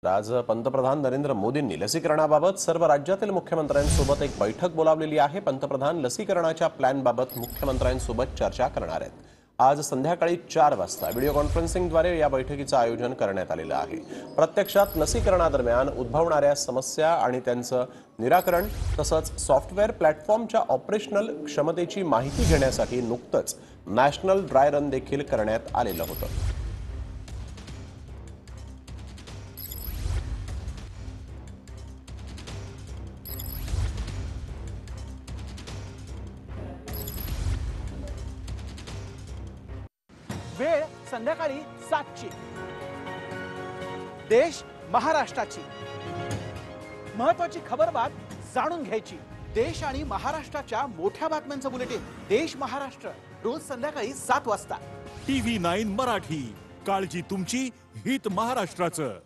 आज पंतप्रधान नरेंद्र मोदींनी लसीकरणाबाबत सर्व राज्यातील मुख्यमंत्र्यांसोबत एक बैठक बोलावलेली आहे। पंतप्रधान लसीकरणाच्या प्लॅनबाबत मुख्यमंत्र्यांसोबत चर्चा करणार आहेत। आज संध्याकाळी 4 वाजता व्हिडिओ कॉन्फरन्सिंगद्वारे या बैठकीचं आयोजन करण्यात आलेलं आहे। प्रत्यक्षात लसीकरणादरम्यान उद्भवणाऱ्या समस्या आणि त्यांचं निराकरण तसंच सॉफ्टवेअर प्लॅटफॉर्मच्या ऑपरेशनल क्षमतेची माहिती घेण्यासाठी नुकतंच नॅशनल ड्राय रन देखील करण्यात आलेलं होतं। वेळ संध्याकाळी 7ची। देश महाराष्ट्राची महत्त्वाची खबरबात जाणून घ्यायची। देश आणि महाराष्ट्राच्या मोठ्या बातम्यांचं बुलेटिन देश महाराष्ट्र रोज संध्याकाळी 7 वाजता। TV9 मराठी, काळजी तुमची, हित महाराष्ट्राचं।